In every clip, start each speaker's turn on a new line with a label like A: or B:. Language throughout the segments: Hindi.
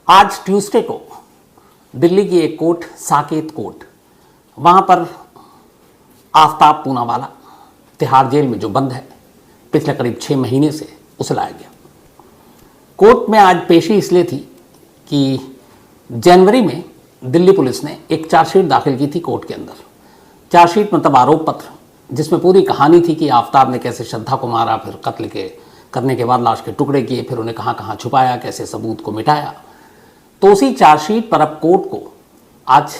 A: आज ट्यूसडे को दिल्ली की एक कोर्ट, साकेत कोर्ट, वहाँ पर आफ्ताब पूनावाला तिहाड़ जेल में जो बंद है पिछले करीब 6 महीने से, उसे लाया गया। कोर्ट में आज पेशी इसलिए थी कि जनवरी में दिल्ली पुलिस ने एक चार्जशीट दाखिल की थी कोर्ट के अंदर। चार्जशीट मतलब आरोप पत्र, जिसमें पूरी कहानी थी कि आफ्ताब ने कैसे श्रद्धा को मारा, फिर कत्ल करने के बाद लाश के टुकड़े किए, फिर उन्हें कहाँ कहाँ छुपाया, कैसे सबूत को मिटाया। तो उसी चार्जशीट पर अब कोर्ट को आज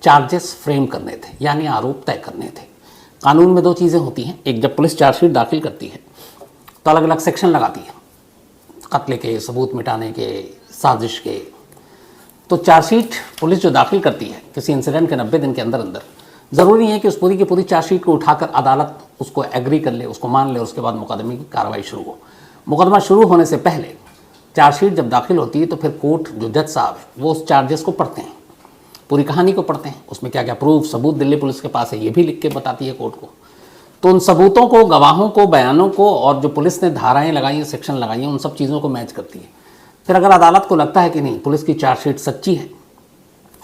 A: चार्जेस फ्रेम करने थे, यानी आरोप तय करने थे। कानून में 2 चीज़ें होती हैं, एक जब पुलिस चार्जशीट दाखिल करती है तो अलग अलग सेक्शन लगाती है, कत्ल के, सबूत मिटाने के, साजिश के। तो चार्जशीट पुलिस जो दाखिल करती है किसी इंसिडेंट के 90 दिन के अंदर अंदर, ज़रूरी नहीं है कि उस पूरी की पूरी चार्जशीट को उठाकर अदालत उसको एग्री कर ले, उसको मान ले, उसके बाद मुकदमे की कार्रवाई शुरू हो। मुकदमा शुरू होने से पहले चार्जशीट जब दाखिल होती है तो फिर कोर्ट, जो जज साहब है, वो उस चार्जेस को पढ़ते हैं, पूरी कहानी को पढ़ते हैं, उसमें क्या क्या प्रूफ, सबूत दिल्ली पुलिस के पास है, ये भी लिख के बताती है कोर्ट को। तो उन सबूतों को, गवाहों को, बयानों को और जो पुलिस ने धाराएं लगाई हैं, सेक्शन लगाई हैं, उन सब चीज़ों को मैच करती है। फिर अगर अदालत को लगता है कि नहीं, पुलिस की चार्जशीट सच्ची है,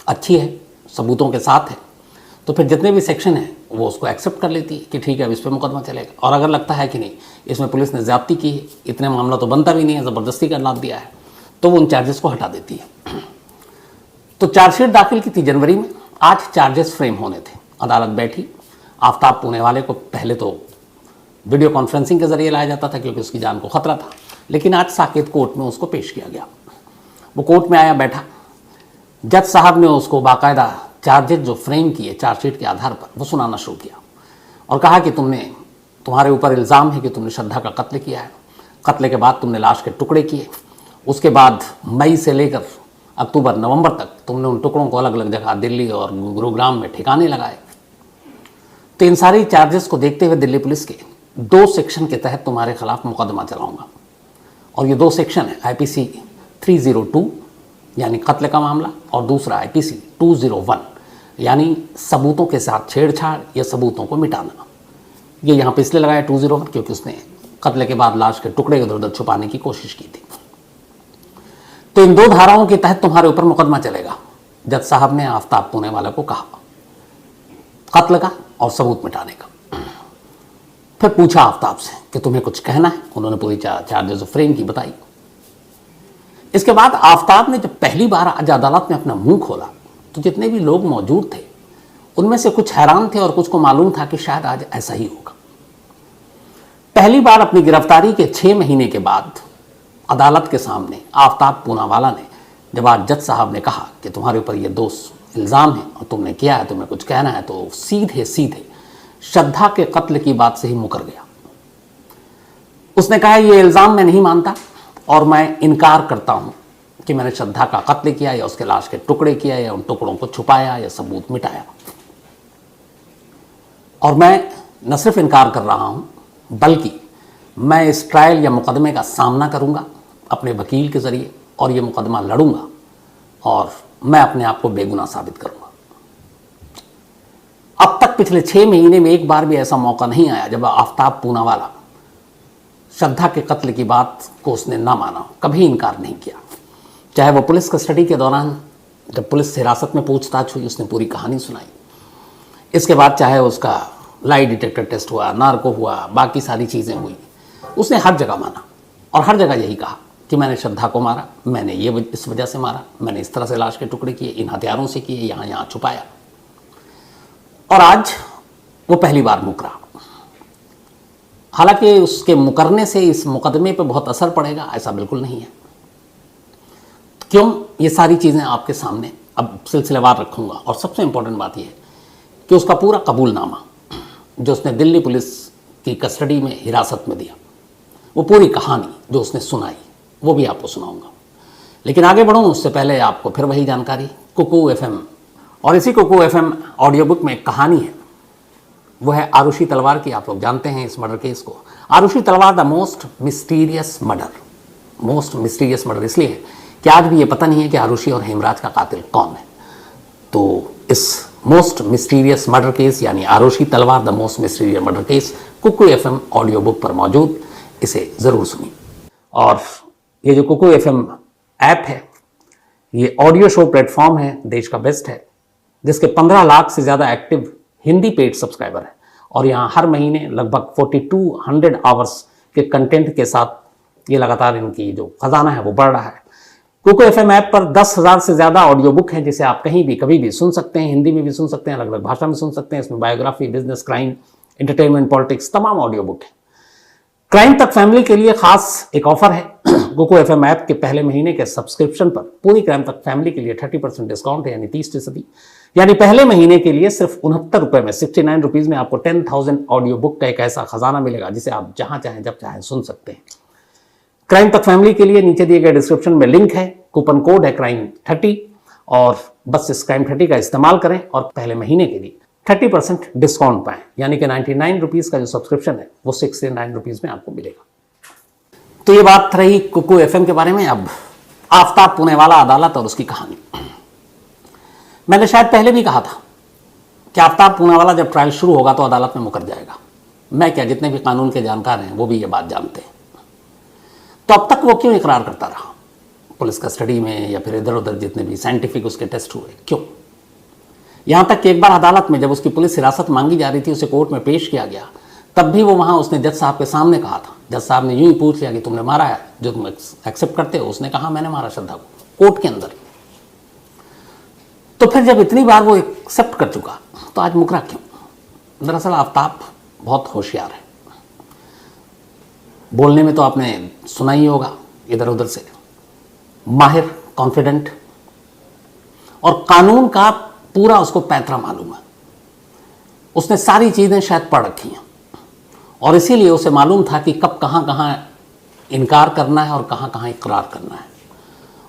A: अच्छी है, सबूतों के साथ है, तो फिर जितने भी सेक्शन हैं वो उसको एक्सेप्ट कर लेती है कि ठीक है, अब इस पर मुकदमा चलेगा। और अगर लगता है कि नहीं, इसमें पुलिस ने ज़्यादती की है, इतने मामला तो बनता भी नहीं है, ज़बरदस्ती का लाभ दिया है, तो वो उन चार्जेस को हटा देती है। तो चार्जशीट दाखिल की थी जनवरी में, आज चार्जेस फ्रेम होने थे। अदालत बैठी, आफ्ताब पूनावाला को पहले तो वीडियो कॉन्फ्रेंसिंग के जरिए लाया जाता था क्योंकि उसकी जान को खतरा था, लेकिन आज साकेत कोर्ट में उसको पेश किया गया। वो कोर्ट में आया, बैठा, जज साहब ने उसको बाकायदा चार्जेस जो फ्रेम किए चार्जशीट के आधार पर, वो सुनाना शुरू किया और कहा कि तुम्हारे ऊपर इल्ज़ाम है कि तुमने श्रद्धा का कत्ल किया है। कत्ल के बाद तुमने लाश के टुकड़े किए, उसके बाद मई से लेकर अक्टूबर नवंबर तक तुमने उन टुकड़ों को अलग अलग जगह दिल्ली और गुरुग्राम में ठिकाने लगाए। तो इन सारी चार्जेस को देखते हुए दिल्ली पुलिस के 2 सेक्शन के तहत तुम्हारे खिलाफ मुकदमा चलाऊंगा। और ये 2 सेक्शन है, IPC 302 यानी कत्ल का मामला, और दूसरा IPC 201 यानी सबूतों के साथ छेड़छाड़ या सबूतों को मिटाना। ये यहाँ पे इसलिए लगाया 201 क्योंकि उसने कत्ल के बाद लाश के टुकड़े इधर उधर छुपाने की कोशिश की थी। तो इन 2 धाराओं के तहत तुम्हारे ऊपर मुकदमा चलेगा, जज साहब ने आफ्ताब पूनावाला को कहा, कत्ल का और सबूत मिटाने का। फिर पूछा आफ्ताब से कि तुम्हें कुछ कहना है। उन्होंने पूरी चार्जेस फ्रेम की बताई। इसके बाद आफ्ताब ने जब पहली बार आज अदालत में अपना मुंह खोला तो जितने भी लोग मौजूद थे उनमें से कुछ हैरान थे और कुछ को मालूम था कि शायद आज ऐसा ही होगा। पहली बार अपनी गिरफ्तारी के 6 महीने के बाद अदालत के सामने आफ्ताब पूनावाला ने, जब आज जज साहब ने कहा कि तुम्हारे ऊपर ये 2 इल्ज़ाम हैं और तुमने किया है, तुम्हें कुछ कहना है, तो सीधे सीधे श्रद्धा के कत्ल की बात से ही मुकर गया। उसने कहा ये इल्ज़ाम मैं नहीं मानता और मैं इनकार करता हूं कि मैंने श्रद्धा का कत्ल किया या उसके लाश के टुकड़े किया या उन टुकड़ों को छुपाया या सबूत मिटाया। और मैं न सिर्फ इनकार कर रहा हूं बल्कि मैं इस ट्रायल या मुकदमे का सामना करूंगा अपने वकील के जरिए और ये मुकदमा लड़ूंगा और मैं अपने आप को बेगुनाह साबित करूंगा। अब तक पिछले 6 महीने में एक बार भी ऐसा मौका नहीं आया जब आफ्ताब पूनावाला श्रद्धा के कत्ल की बात को उसने ना माना, कभी इनकार नहीं किया। चाहे वो पुलिस कस्टडी के दौरान जब पुलिस हिरासत में पूछताछ हुई, उसने पूरी कहानी सुनाई। इसके बाद चाहे उसका लाई डिटेक्टर टेस्ट हुआ, नार्को हुआ, बाकी सारी चीज़ें हुई, उसने हर जगह माना और हर जगह यही कहा कि मैंने श्रद्धा को मारा, मैंने ये इस वजह से मारा, मैंने इस तरह से लाश के टुकड़े किए, इन हथियारों से किए, यहाँ यहाँ छुपाया। और आज वो पहली बार मुकरा। हालांकि उसके मुकरने से इस मुकदमे पर बहुत असर पड़ेगा, ऐसा बिल्कुल नहीं है। क्यों, ये सारी चीज़ें आपके सामने अब सिलसिलेवार रखूँगा। और सबसे इम्पोर्टेंट बात यह है कि उसका पूरा कबूलनामा जो उसने दिल्ली पुलिस की कस्टडी में हिरासत में दिया, वो पूरी कहानी जो उसने सुनाई, वो भी आपको सुनाऊंगा। लेकिन आगे बढ़ूँ उससे पहले आपको फिर वही जानकारी, कुकू FM, और इसी कुकू FM ऑडियो बुक में एक कहानी है, वो है आरुषि तलवार की। आप लोग जानते हैं इस मर्डर केस को। Arushi Talwar the most mysterious murder. Most mysterious murder इसलिए है कि आज भी ये पता नहीं है कि आरुषि और हेमराज का कातिल कौन है। तो इस मोस्ट मिस्टीरियस मर्डर केस यानी Aarushi Talwar the most mysterious murder case Kuku FM audio book पर मौजूद, इसे ज़रूर सुनिए। और ये जो कुकू FM ऐप है, ये ऑडियो शो प्लेटफॉर्म है, देश का बेस्ट है, जिसके 15 लाख से ज़्यादा एक्टिव हिंदी पेड सब्सक्राइबर है और यहाँ हर महीने लगभग 4200 आवर्स के कंटेंट के साथ ये लगातार इनकी जो खजाना है वो बढ़ रहा है। कुकू एफएम ऐप पर 10,000 से ज़्यादा ऑडियो बुक हैं जिसे आप कहीं भी कभी भी सुन सकते हैं, हिंदी में भी सुन सकते हैं, अलग अलग भाषा में सुन सकते हैं। इसमें biography, business, crime, entertainment, politics, तमाम ऑडियो बुक है। क्राइम तक फैमिली के लिए खास एक ऑफर है। कुकू एफएम ऐप के पहले महीने के सब्सक्रिप्शन पर पूरी क्राइम तक फैमिली के लिए 30% डिस्काउंट है, यानी 30%। यानी पहले महीने के लिए सिर्फ 69 रुपए में, 69 रुपीज में आपको 10,000 ऑडियो बुक का एक ऐसा खजाना मिलेगा जिसे आप जहां चाहें जब चाहें सुन सकते हैं। क्राइम तक फैमिली के लिए नीचे दिए गए डिस्क्रिप्शन में लिंक है, कूपन कोड है crime30 और बस इस crime30 का इस्तेमाल करें और पहले महीने के लिए 30% डिस्काउंट पाएं, यानी कि 99 रुपीज़ का जो सब्सक्रिप्शन है वो 69 रुपीज़ में आपको मिलेगा। तो ये बात रही कुकू एफएम के बारे में। अब आफ्ताब पूनेवाला अदालत और उसकी कहानी। मैंने शायद पहले भी कहा था कि आफ्ताब पूनेवाला जब ट्रायल शुरू होगा तो अदालत में मुकर जाएगा। मैं क्या, जितने भी कानून के जानकार हैं वो भी ये बात जानते हैं। तो अब तक वो क्यों इकरार करता रहा पुलिस कस्टडी में या फिर इधर उधर जितने भी साइंटिफिक उसके टेस्ट हुए, क्यों? यहां तक कि एक बार अदालत में जब उसकी पुलिस हिरासत मांगी जा रही थी, उसे कोर्ट में पेश किया गया, तब भी वो वहां उसने जज साहब के सामने कहा था। जज साहब ने यूं ही पूछ लिया कि तुमने मारा है, जो तुम एक्सेप्ट करते हो? उसने कहा मैंने मारा श्रद्धा को, कोर्ट के अंदर। तो फिर जब इतनी बार वो एक्सेप्ट कर चुका तो आज मुकरा क्यों? दरअसल आफ्ताब बहुत होशियार है। बोलने में तो आपने सुना ही होगा इधर उधर से, माहिर, कॉन्फिडेंट, और कानून का पूरा उसको पैंतरा मालूम है। उसने सारी चीज़ें शायद पढ़ रखी हैं और इसीलिए उसे मालूम था कि कब कहाँ कहाँ इनकार करना है और कहाँ कहाँ इकरार करना है।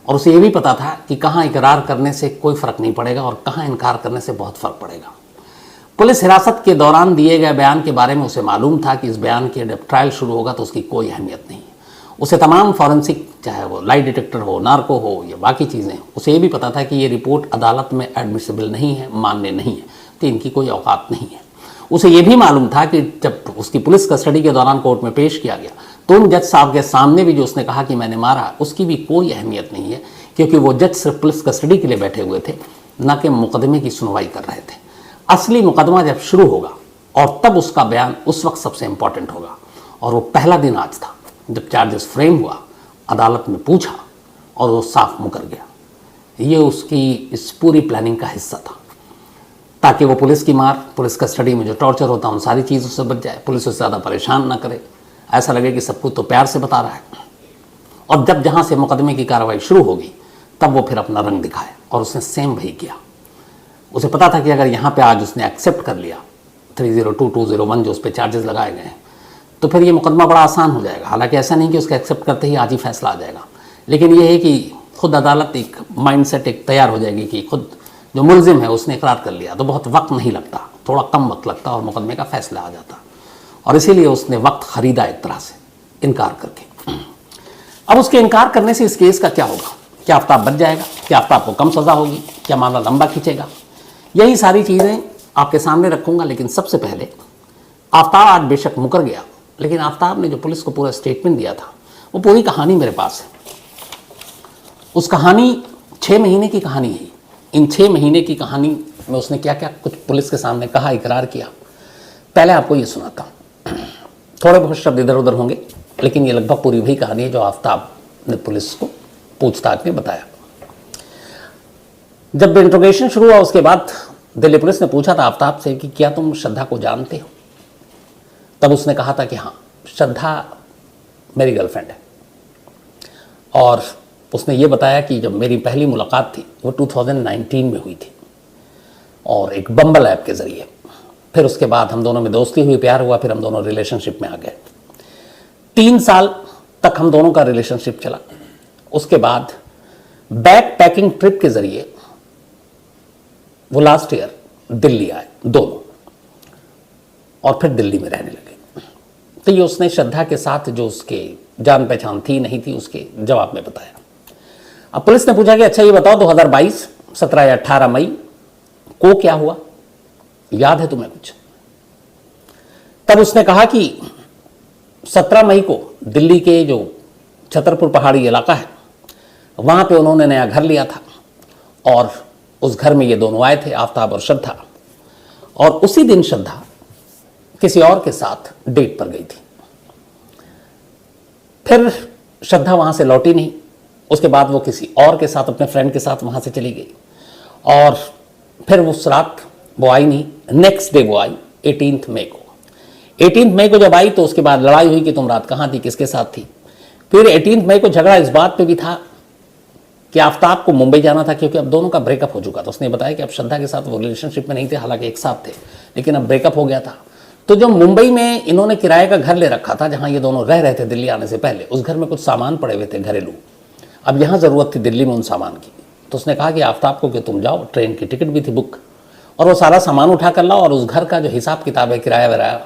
A: और उसे ये भी पता था कि कहाँ इकरार करने से कोई फ़र्क नहीं पड़ेगा और कहाँ इनकार करने से बहुत फ़र्क पड़ेगा। पुलिस हिरासत के दौरान दिए गए बयान के बारे में उसे मालूम था कि इस बयान की जब ट्रायल शुरू होगा तो उसकी कोई अहमियत नहीं है। उसे तमाम फॉरेंसिक, चाहे वो लाई डिटेक्टर हो, नार्को हो या बाकी चीज़ें, उसे ये भी पता था कि ये रिपोर्ट अदालत में एडमिसिबल नहीं है, मान्य नहीं है, तो इनकी कोई औकात नहीं है। उसे ये भी मालूम था कि जब उसकी पुलिस कस्टडी के दौरान कोर्ट में पेश किया गया तो उन जज साहब के सामने भी जो उसने कहा कि मैंने मारा, उसकी भी कोई अहमियत नहीं है, क्योंकि वो जज सिर्फ पुलिस कस्टडी के लिए बैठे हुए थे, न कि मुकदमे की सुनवाई कर रहे थे। असली मुकदमा जब शुरू होगा और तब उसका बयान उस वक्त सबसे इंपॉर्टेंट होगा। और वो पहला दिन आज था जब चार्जेस फ्रेम हुआ, अदालत में पूछा और वो साफ मुकर गया। ये उसकी इस पूरी प्लानिंग का हिस्सा था, ताकि वो पुलिस की मार, पुलिस कस्टडी में जो टॉर्चर होता है उन सारी चीज़ों से बच जाए, पुलिस उससे ज़्यादा परेशान ना करे, ऐसा लगे कि सब कुछ तो प्यार से बता रहा है। और जब जहाँ से मुकदमे की कार्रवाई शुरू होगी तब वो फिर अपना रंग दिखाए, और उसने सेम वही किया। उसे पता था कि अगर यहाँ पे आज उसने एक्सेप्ट कर लिया 302-201 जो उस पर चार्जेस लगाए गए हैं, तो फिर ये मुकदमा बड़ा आसान हो जाएगा। हालांकि ऐसा नहीं कि उसका एक्सेप्ट करते ही आज ही फैसला आ जाएगा, लेकिन ये है कि खुद अदालत एक माइंडसेट एक तैयार हो जाएगी कि खुद जो मुलजिम है उसने इकरार कर लिया, तो बहुत वक्त नहीं लगता, थोड़ा कम वक्त लगता और मुकदमे का फैसला आ जाता। और इसीलिए उसने वक्त खरीदा एक तरह से इनकार करके। अब उसके इनकार करने से इस केस का क्या होगा? क्या आफ्ताब बच जाएगा? क्या आफ्ताब को कम सज़ा होगी? क्या मामला लंबा खींचेगा? यही सारी चीज़ें आपके सामने रखूँगा। लेकिन सबसे पहले, आफ्ताब आज बेशक मुकर गया, लेकिन आफ्ताब ने जो पुलिस को पूरा स्टेटमेंट दिया था वो पूरी कहानी मेरे पास है। उस कहानी 6 महीने की कहानी है। इन 6 महीने की कहानी में उसने क्या क्या कुछ पुलिस के सामने कहा, इकरार किया, पहले आपको ये सुनाता हूँ। थोड़े बहुत शब्द इधर उधर होंगे, लेकिन ये लगभग पूरी वही कहानी है जो आफ्ताब ने पुलिस को पूछताछ में बताया। जब इंट्रोगेशन शुरू हुआ उसके बाद दिल्ली पुलिस ने पूछा था आफ्ताब से कि क्या तुम श्रद्धा को जानते हो? तब उसने कहा था कि हाँ, श्रद्धा मेरी गर्लफ्रेंड है। और उसने ये बताया कि जब मेरी पहली मुलाकात थी वो 2019 में हुई थी, और एक बम्बल ऐप के ज़रिए। फिर उसके बाद हम दोनों में दोस्ती हुई, प्यार हुआ, फिर हम दोनों रिलेशनशिप में आ गए। 3 साल तक हम दोनों का रिलेशनशिप चला। उसके बाद बैक पैकिंग ट्रिप के ज़रिए वो लास्ट ईयर दिल्ली आए दोनों, और फिर दिल्ली में रहने लगे। तो ये उसने श्रद्धा के साथ जो उसके जान पहचान थी नहीं थी उसके जवाब में बताया। अब पुलिस ने पूछा कि अच्छा ये बताओ 2022 17 या 18 मई को क्या हुआ, याद है तुम्हें कुछ? तब उसने कहा कि 17 मई को दिल्ली के जो छतरपुर पहाड़ी इलाका है वहां पे उन्होंने नया घर लिया था और उस घर में ये दोनों आए थे, आफ्ताब और श्रद्धा। और उसी दिन श्रद्धा किसी और के साथ डेट पर गई थी। फिर श्रद्धा वहां से लौटी नहीं। उसके बाद वो किसी और के साथ, अपने फ्रेंड के साथ वहां से चली गई। और फिर उस रात वो आई नहीं। नेक्स्ट डे वो आई 18 मई को। 18 मई को जब आई तो उसके बाद लड़ाई हुई कि तुम रात कहाँ थी, किसके साथ थी। फिर 18 मई को झगड़ा इस बात पे भी था कि आफ्ताब को मुंबई जाना था, क्योंकि अब दोनों का ब्रेकअप हो चुका था। उसने बताया कि अब श्रद्धा के साथ वो रिलेशनशिप में नहीं थे, हालांकि एक साथ थे, लेकिन अब ब्रेकअप हो गया था। तो जो मुंबई में इन्होंने किराए का घर ले रखा था, जहां ये दोनों रह रहे थे दिल्ली आने से पहले, उस घर में कुछ सामान पड़े हुए थे घरेलू। अब यहाँ ज़रूरत थी दिल्ली में उन सामान की। तो उसने कहा कि आफ्ताब को कि तुम जाओ, ट्रेन की टिकट भी थी बुक, और वो सारा सामान उठा कर लाओ और उस घर का जो हिसाब किताब है, किराया वराया,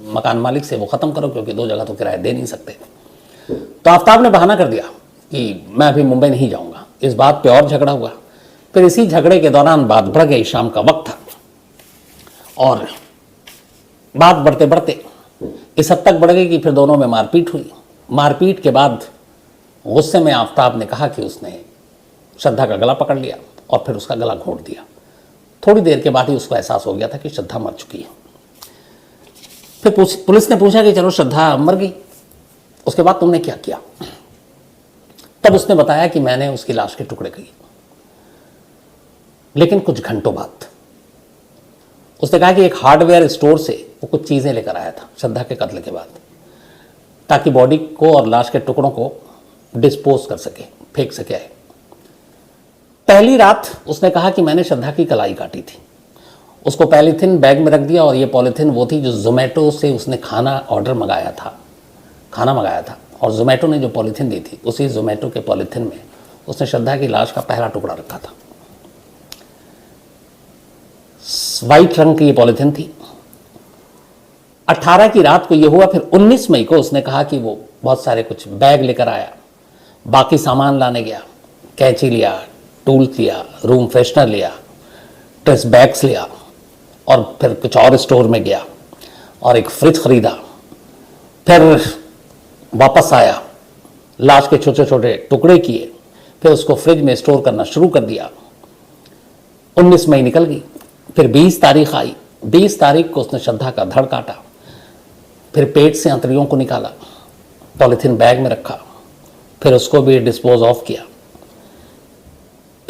A: मकान मालिक से वो ख़त्म करो, क्योंकि 2 जगह तो किराया दे नहीं सकते। तो आफ्ताब ने बहाना कर दिया कि मैं अभी मुंबई नहीं जाऊँगा। इस बात पर और झगड़ा हुआ। फिर इसी झगड़े के दौरान बात बढ़ गई। शाम का वक्त था और बात बढ़ते बढ़ते इस हद तक बढ़ गई कि फिर दोनों में मारपीट हुई। मारपीट के बाद गुस्से में आफ्ताब ने कहा कि उसने श्रद्धा का गला पकड़ लिया और फिर उसका गला घोंट दिया। थोड़ी देर के बाद ही उसको एहसास हो गया था कि श्रद्धा मर चुकी है। फिर पुलिस ने पूछा कि चलो श्रद्धा मर गई, उसके बाद तुमने क्या किया। तब उसने बताया कि मैंने उसकी लाश के टुकड़े किए। लेकिन कुछ घंटों बाद उसने कहा कि एक हार्डवेयर स्टोर से वो कुछ चीज़ें लेकर आया था श्रद्धा के कत्ल के बाद, ताकि बॉडी को और लाश के टुकड़ों को डिस्पोज कर सके, फेंक सके। पहली रात उसने कहा कि मैंने श्रद्धा की कलाई काटी थी, उसको पॉलीथिन बैग में रख दिया, और ये पॉलीथिन वो थी जो जोमेटो से उसने खाना मंगाया था, और जोमेटो ने जो पॉलीथिन दी थी, उसी जोमेटो के पॉलीथिन में उसने श्रद्धा की लाश का पहला टुकड़ा रखा था। वाइट रंग की ये पॉलीथिन थी। 18 की रात को ये हुआ। फिर 19 मई को उसने कहा कि वो बहुत सारे कुछ बैग लेकर आया, बाकी सामान लाने गया, कैंची लिया, टूल्स लिया, रूम फ्रेशनर लिया, ड्रेस बैग्स लिया, और फिर कुछ और स्टोर में गया और एक फ्रिज खरीदा। फिर वापस आया, लाश के छोटे छोटे टुकड़े किए, फिर उसको फ्रिज में स्टोर करना शुरू कर दिया। 19 मई निकल गई। फिर 20 तारीख आई। 20 तारीख को उसने श्रद्धा का धड़ काटा, फिर पेट से अंतड़ियों को निकाला, पॉलीथिन बैग में रखा, फिर उसको भी डिस्पोज ऑफ किया।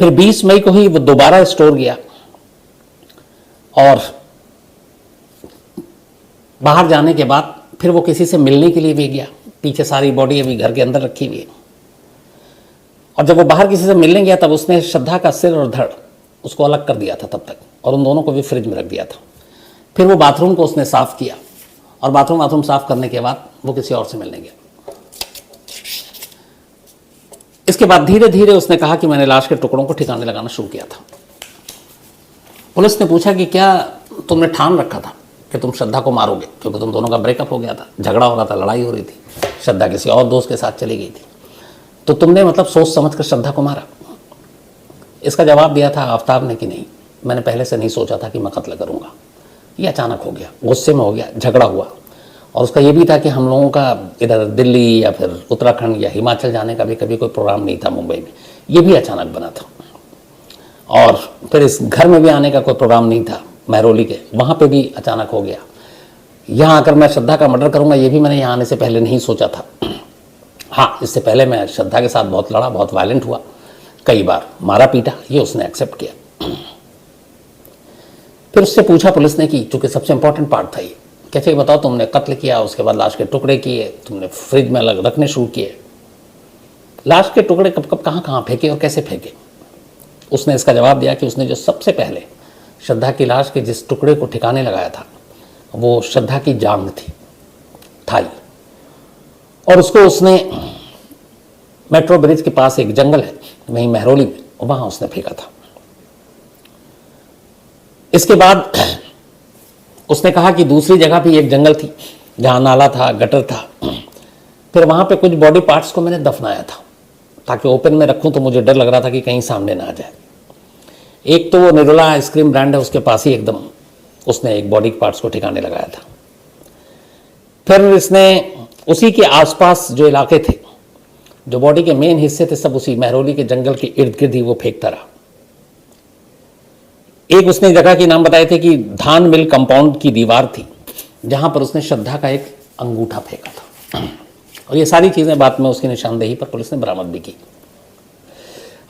A: फिर 20 मई को ही वो दोबारा स्टोर गया और बाहर जाने के बाद फिर वो किसी से मिलने के लिए भी गया। पीछे सारी बॉडी अभी घर के अंदर रखी हुई है। और जब वो बाहर किसी से मिलने गया तब उसने श्रद्धा का सिर और धड़ उसको अलग कर दिया था तब तक, और उन दोनों को भी फ्रिज में रख दिया था। फिर वो बाथरूम को उसने साफ किया, और बाथरूम साफ करने के बाद वो किसी और से मिलने गया। इसके बाद धीरे धीरे उसने कहा कि मैंने लाश के टुकड़ों को ठिकाने लगाना शुरू किया था। पुलिस ने पूछा कि क्या तुमने ठान रखा था कि तुम श्रद्धा को मारोगे, क्योंकि तुम दोनों का ब्रेकअप हो गया था, झगड़ा हो रहा था, लड़ाई हो रही थी, श्रद्धा किसी और दोस्त के साथ चली गई थी, तो तुमने मतलब सोच समझ कर श्रद्धा को मारा। इसका जवाब दिया था आफ्ताब ने कि नहीं, मैंने पहले से नहीं सोचा था कि मैं कत्ल करूँगा, ये अचानक हो गया, गुस्से में हो गया, झगड़ा हुआ। और उसका ये भी था कि हम लोगों का इधर दिल्ली या फिर उत्तराखंड या हिमाचल जाने का भी कभी कोई प्रोग्राम नहीं था मुंबई में, ये भी अचानक बना था। और फिर इस घर में भी आने का कोई प्रोग्राम नहीं था महरौली के, वहाँ पे भी अचानक हो गया। यहाँ आकर मैं श्रद्धा का मर्डर करूँगा, ये भी मैंने यहाँ आने से पहले नहीं सोचा था। हाँ, इससे पहले मैं श्रद्धा के साथ बहुत लड़ा, बहुत वायलेंट हुआ, कई बार मारा पीटा, ये उसने एक्सेप्ट किया। फिर उससे पूछा पुलिस ने कि चूँकि सबसे इंपॉर्टेंट पार्ट था ये, कैसे बताओ तुमने कत्ल किया, उसके बाद लाश के टुकड़े किए, तुमने फ्रिज में अलग रखने शुरू किए, लाश के टुकड़े कब कब कहाँ कहाँ फेंके और कैसे फेंके। उसने इसका जवाब दिया कि उसने जो सबसे पहले श्रद्धा की लाश के जिस टुकड़े को ठिकाने लगाया था वो श्रद्धा की जांघ थी, थाई, और उसको उसने मेट्रो ब्रिज के पास एक जंगल है वहीं महरौली में, वहाँ उसने फेंका था। इसके बाद उसने कहा कि दूसरी जगह भी एक जंगल थी जहाँ नाला था, गटर था, फिर वहाँ पे कुछ बॉडी पार्ट्स को मैंने दफनाया था ताकि ओपन में रखूँ, तो मुझे डर लग रहा था कि कहीं सामने ना आ जाए। एक तो वो निरोला आइसक्रीम ब्रांड है, उसके पास ही एकदम उसने एक बॉडी पार्ट्स को ठिकाने लगाया था। फिर इसने उसी के आसपास जो इलाके थे, जो बॉडी के मेन हिस्से थे, सब उसी महरौली के जंगल के इर्द गिर्द ही वो फेंकता रहा। एक उसने जगह के नाम बताए थे कि धान मिल कंपाउंड की दीवार थी जहां पर उसने श्रद्धा का एक अंगूठा फेंका था, और ये सारी चीज़ें बाद में उसकी निशानदेही पर पुलिस ने बरामद भी की।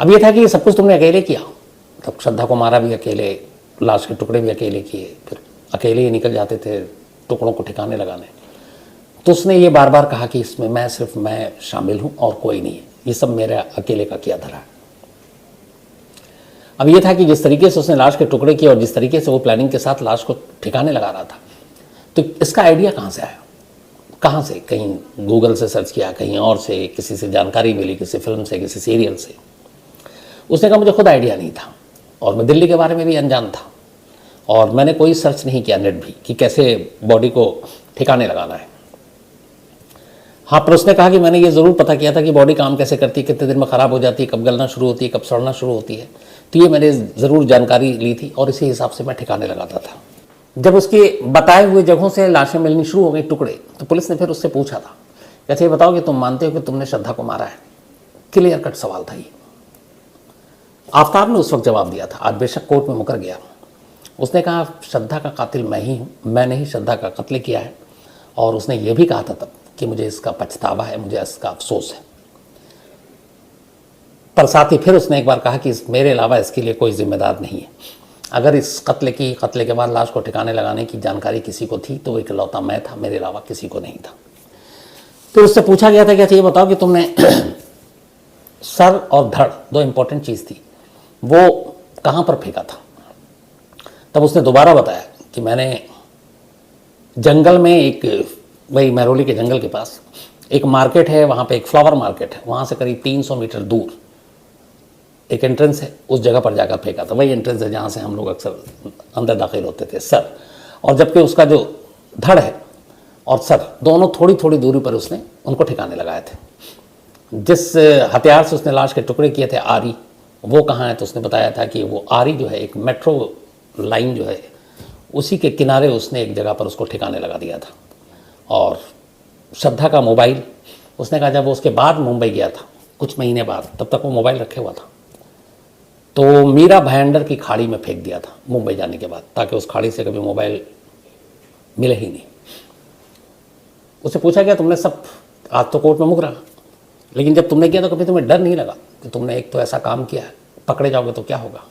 A: अब ये था कि ये सब कुछ तुमने अकेले किया, तब श्रद्धा को मारा भी अकेले, लाश के टुकड़े भी अकेले किए, फिर अकेले ही निकल जाते थे टुकड़ों को ठिकाने लगाने। तो उसने ये बार बार कहा कि इसमें सिर्फ मैं शामिल हूं और कोई नहीं है, ये सब मेरा अकेले का किया धरा है। अब ये था कि जिस तरीके से उसने लाश के टुकड़े किए और जिस तरीके से वो प्लानिंग के साथ लाश को ठिकाने लगा रहा था, तो इसका आइडिया कहाँ से आया, कहाँ से? कहीं गूगल से सर्च किया, कहीं और से, किसी से जानकारी मिली, किसी फिल्म से, किसी सीरियल से। उसने कहा मुझे खुद आइडिया नहीं था और मैं दिल्ली के बारे में भी अनजान था और मैंने कोई सर्च नहीं किया नेट भी कि कैसे बॉडी को ठिकाने लगाना है। हाँ, पर उसने कहा कि मैंने ये ज़रूर पता किया था कि बॉडी काम कैसे करती है, कितने दिन में ख़राब हो जाती है, कब गलना शुरू होती है, कब सड़ना शुरू होती है। तो ये मैंने ज़रूर जानकारी ली थी और इसी हिसाब से मैं ठिकाने लगाता था। जब उसके बताए हुए जगहों से लाशें मिलनी शुरू हो गई, टुकड़े, तो पुलिस ने फिर उससे पूछा था, कहते ये बताओ कि तुम मानते हो कि तुमने श्रद्धा को मारा है? क्लियर कट सवाल था ये। आफ्ताब ने उस वक्त जवाब दिया था, आज बेशक कोर्ट में मुकर गया। उसने कहा श्रद्धा का कातिल मैं ही हूँ, मैंने ही श्रद्धा का कत्ल किया है। और उसने ये भी कहा था तब कि मुझे इसका पछतावा है, मुझे इसका अफसोस है। पर साथ ही फिर उसने एक बार कहा कि मेरे अलावा इसके लिए कोई जिम्मेदार नहीं है। अगर इस कत्ल के बाद लाश को ठिकाने लगाने की जानकारी किसी को थी तो वो इकलौता मैं था, मेरे अलावा किसी को नहीं था। तो उससे पूछा गया था कि अच्छा ये बताओ कि तुमने सर और धड़, दो इंपॉर्टेंट चीज़ थी, वो कहाँ पर फेंका था? तब उसने दोबारा बताया कि मैंने जंगल में, एक वही महरौली के जंगल के पास एक मार्केट है, वहाँ पे एक फ्लावर मार्केट है, वहाँ से करीब 300 मीटर दूर एक एंट्रेंस है, उस जगह पर जाकर फेंका था। वही एंट्रेंस है जहाँ से हम लोग अक्सर अंदर दाखिल होते थे, सर। और जबकि उसका जो धड़ है और सर दोनों थोड़ी थोड़ी दूरी पर उसने उनको ठिकाने लगाए थे। जिस हथियार से उसने लाश के टुकड़े किए थे, आरी, वो कहाँ है? तो उसने बताया था कि वो आरी जो है एक मेट्रो लाइन जो है उसी के किनारे उसने एक जगह पर उसको ठिकाने लगा दिया था। और श्रद्धा का मोबाइल, उसने कहा जब वो उसके बाद मुंबई गया था कुछ महीने बाद, तब तक वो मोबाइल रखे हुआ था, तो मीरा भायंडर की खाड़ी में फेंक दिया था मुंबई जाने के बाद, ताकि उस खाड़ी से कभी मोबाइल मिले ही नहीं। उससे पूछा गया तुमने सब, आज तो कोर्ट में मुकरा, लेकिन जब तुमने किया तो कभी तुम्हें डर नहीं लगा कि तुमने एक तो ऐसा काम किया है, पकड़े जाओगे तो क्या होगा?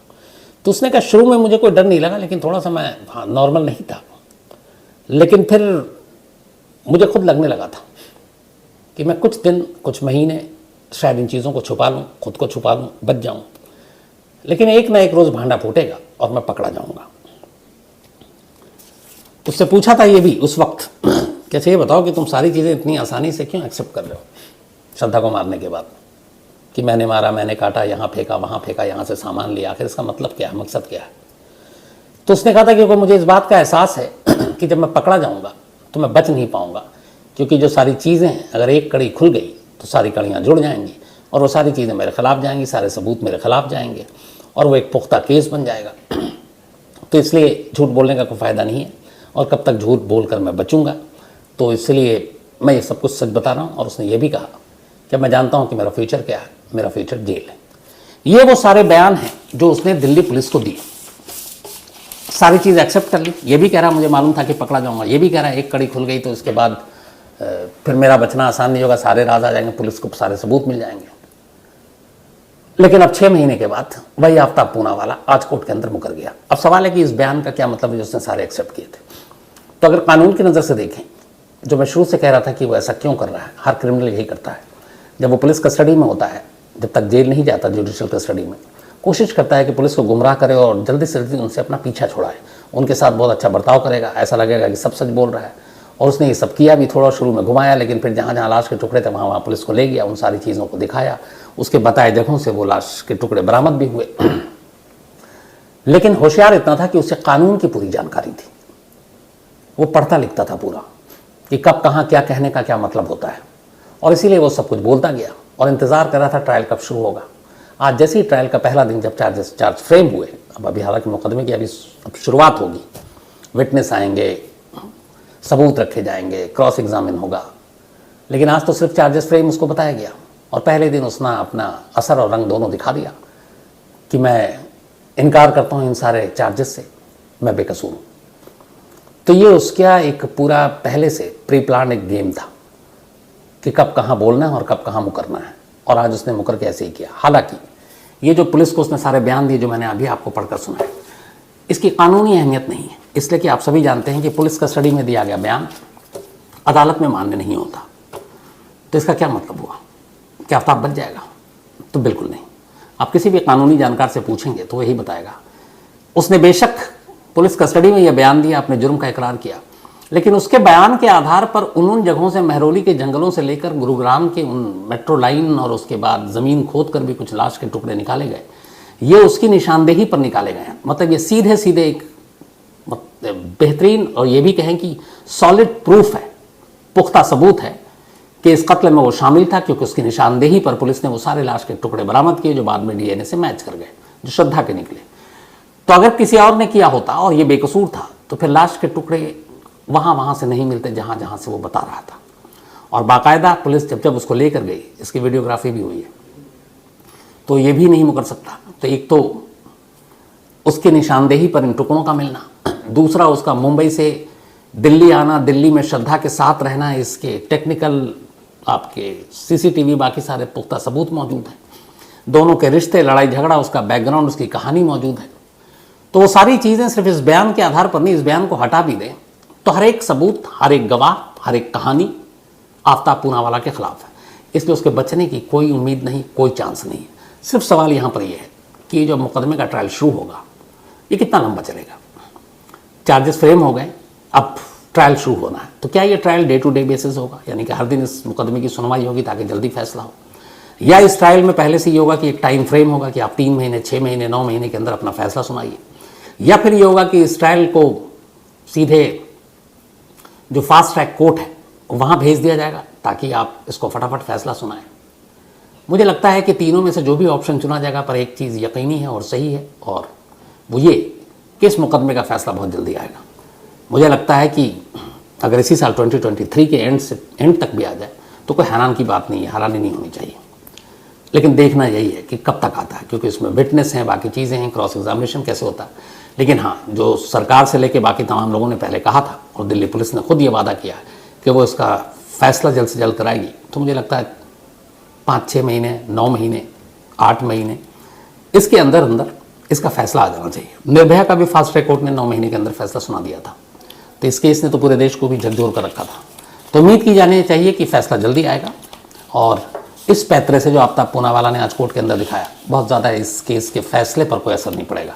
A: तो उसने कहा शुरू में मुझे कोई डर नहीं लगा, लेकिन थोड़ा सा मैं नॉर्मल नहीं था, लेकिन फिर मुझे खुद लगने लगा था कि मैं कुछ दिन, कुछ महीने शायद इन चीज़ों को छुपा लूँ, खुद को छुपा लूँ, बच जाऊँ, लेकिन एक ना एक रोज़ भांडा फूटेगा और मैं पकड़ा जाऊँगा। उससे पूछा था ये भी उस वक्त, कैसे ये बताओ कि तुम सारी चीज़ें इतनी आसानी से क्यों एक्सेप्ट कर रहे हो श्रद्धा को मारने के बाद, कि मैंने मारा, मैंने काटा, यहाँ फेंका, वहाँ फेंका, यहाँ से सामान लिया, आखिर इसका मतलब क्या है, मकसद क्या है? तो उसने कहा था क्योंकि मुझे इस बात का एहसास है कि जब मैं पकड़ा जाऊँगा तो मैं बच नहीं पाऊँगा, क्योंकि जो सारी चीज़ें हैं, अगर एक कड़ी खुल गई तो सारी कड़ियाँ जुड़ जाएंगी और वो सारी चीज़ें मेरे खिलाफ जाएंगी, सारे सबूत मेरे खिलाफ जाएंगे और वो एक पुख्ता केस बन जाएगा। तो इसलिए झूठ बोलने का कोई फ़ायदा नहीं है, और कब तक झूठ बोलकर मैं बचूंगा, तो इसलिए मैं ये सब कुछ सच बता रहा हूँ। और उसने ये भी कहा कि मैं जानता हूँ कि मेरा फ्यूचर क्या है, मेरा फ्यूचर जेल है। ये वो सारे बयान हैं जो उसने दिल्ली पुलिस को दिए, सारी चीज़ एक्सेप्ट कर ली। ये भी कह रहा मुझे मालूम था कि पकड़ा जाऊँगा, ये भी कह रहा है एक कड़ी खुल गई तो इसके बाद फिर मेरा बचना आसान नहीं होगा, सारे राज आ जाएंगे, पुलिस को सारे सबूत मिल जाएंगे। लेकिन अब 6 महीने के बाद वही आफ्ताब पूनावाला आज कोर्ट के अंदर मुकर गया। अब सवाल है कि इस बयान का क्या मतलब है जो उसने सारे एक्सेप्ट किए थे। तो अगर कानून की नज़र से देखें, जो मैं शुरू से कह रहा था कि वो ऐसा क्यों कर रहा है, हर क्रिमिनल यही करता है, जब वो पुलिस कस्टडी में होता है, जब तक जेल नहीं जाता जुडिशियल कस्टडी में, कोशिश करता है कि पुलिस को गुमराह करे और जल्दी से जल्दी उनसे अपना पीछा छुड़ाए, उनके साथ बहुत अच्छा बर्ताव करेगा, ऐसा लगेगा कि सब सच बोल रहा है। और उसने ये सब किया भी, थोड़ा शुरू में घुमाया, लेकिन फिर जहाँ जहाँ लाश के टुकड़े थे वहाँ पुलिस को ले गया, उन सारी चीज़ों को दिखाया, उसके बताए जगहों से वो लाश के टुकड़े बरामद भी हुए। लेकिन होशियार इतना था कि उसे कानून की पूरी जानकारी थी, वो पढ़ता लिखता था पूरा कि कब कहाँ क्या कहने का क्या मतलब होता है, और इसीलिए वो सब कुछ बोलता गया और इंतज़ार कर रहा था ट्रायल कब शुरू होगा। आज जैसे ही ट्रायल का पहला दिन जब चार्ज फ्रेम हुए, अब अभी हालांकि मुकदमे की अभी शुरुआत होगी, विटनेस आएंगे, सबूत रखे जाएंगे, क्रॉस एग्जामिन होगा, लेकिन आज तो सिर्फ चार्जेस फ्रेम उसको बताया गया और पहले दिन उसने अपना असर और रंग दोनों दिखा दिया कि मैं इनकार करता हूँ इन सारे चार्जेस से, मैं बेकसूर हूँ। तो ये उसका एक पूरा पहले से प्री प्लान एक गेम था कि कब कहाँ बोलना है और कब कहाँ मुकरना है, और आज उसने मुकर के ऐसे ही किया। हालांकि ये जो पुलिस को उसने सारे बयान दिए जो मैंने अभी आपको पढ़कर सुनाए, इसकी कानूनी अहमियत नहीं है, इसलिए कि आप सभी जानते हैं कि पुलिस कस्टडी में दिया गया बयान अदालत में मान्य नहीं होता। तो इसका क्या मतलब हुआ? क्या आफ्ताब बच जाएगा? तो बिल्कुल नहीं। आप किसी भी कानूनी जानकार से पूछेंगे तो वही बताएगा। उसने बेशक पुलिस कस्टडी में यह बयान दिया, अपने जुर्म का इकरार किया, लेकिन उसके बयान के आधार पर उन जगहों से, महरौली के जंगलों से लेकर गुरुग्राम के उन मेट्रो लाइन और उसके बाद ज़मीन खोद कर भी कुछ लाश के टुकड़े निकाले गए। ये उसकी निशानदेही पर निकाले गए हैं। मतलब ये सीधे सीधे एक बेहतरीन और ये भी कहें कि सॉलिड प्रूफ है, पुख्ता सबूत है कि इस कत्ल में वो शामिल था, क्योंकि उसकी निशानदेही पर पुलिस ने वो सारे लाश के टुकड़े बरामद किए जो बाद में डीएनए से मैच कर गए, जो श्रद्धा के निकले। तो अगर किसी और ने किया होता और ये बेकसूर था तो फिर लाश के टुकड़े वहाँ से नहीं मिलते जहाँ से वो बता रहा था। और बाकायदा पुलिस जब उसको लेकर गई, इसकी वीडियोग्राफी भी हुई है, तो ये भी नहीं मुकर सकता। तो एक तो उसकी निशानदेही पर इन टुकड़ों का मिलना, दूसरा उसका मुंबई से दिल्ली आना, दिल्ली में श्रद्धा के साथ रहना, इसके टेक्निकल आपके सीसीटीवी बाकी सारे पुख्ता सबूत मौजूद हैं। दोनों के रिश्ते, लड़ाई झगड़ा, उसका बैकग्राउंड, उसकी कहानी मौजूद है। तो वो सारी चीज़ें सिर्फ इस बयान के आधार पर नहीं, इस बयान को हटा भी दें तो हर एक सबूत, हर एक गवाह, हर एक कहानी आफ्ताब पूनावाला के खिलाफ है। इसलिए उसके बचने की कोई उम्मीद नहीं, कोई चांस नहीं है। सिर्फ सवाल यहाँ पर यह है कि जो मुकदमे का ट्रायल शुरू होगा ये कितना लंबा चलेगा। चार्जेस फ्रेम हो गए, अब ट्रायल शुरू होना है, तो क्या ये trial day to day basis होगा, यानी कि हर दिन इस मुकदमे की सुनवाई होगी ताकि जल्दी फैसला हो, या इस ट्रायल में पहले से ये होगा कि एक टाइम फ्रेम होगा कि आप 3 महीने, 6 महीने, 9 महीने के अंदर अपना फैसला सुनाइए, या फिर ये होगा कि इस ट्रायल को सीधे जो फास्ट ट्रैक कोर्ट है वहाँ भेज दिया जाएगा ताकि आप इसको फटाफट फैसला सुनाएं। मुझे लगता है कि तीनों में से जो भी ऑप्शन चुना जाएगा पर एक चीज़ यकीनी है और सही है, और वो ये कि इस मुकदमे का फैसला बहुत जल्दी आएगा। मुझे लगता है कि अगर इसी साल 2023 के एंड तक भी आ जाए तो कोई हैरान की बात नहीं है, हैरानी नहीं होनी चाहिए। लेकिन देखना यही है कि कब तक आता है, क्योंकि इसमें विटनेस हैं, बाकी चीज़ें हैं, क्रॉस एग्जामिनेशन कैसे होता है। लेकिन हाँ, जो सरकार से लेके बाकी तमाम लोगों ने पहले कहा था और दिल्ली पुलिस ने खुद ये वादा किया कि वो इसका फैसला जल्द से जल्द कराएगी, तो मुझे लगता है 5-6 महीने, 9 महीने, 8 महीने, इसके अंदर इसका फैसला आ जाना चाहिए। निर्भया का भी फास्ट ट्रैक कोर्ट ने 9 महीने के अंदर फैसला सुना दिया था, तो इस केस ने तो पूरे देश को भी झकझोर कर रखा था। तो उम्मीद की जानी चाहिए कि फैसला जल्दी आएगा, और इस पैतरे से जो आफ्ताब पूनावाला ने आज कोर्ट के अंदर दिखाया, बहुत ज़्यादा इस केस के फैसले पर कोई असर नहीं पड़ेगा।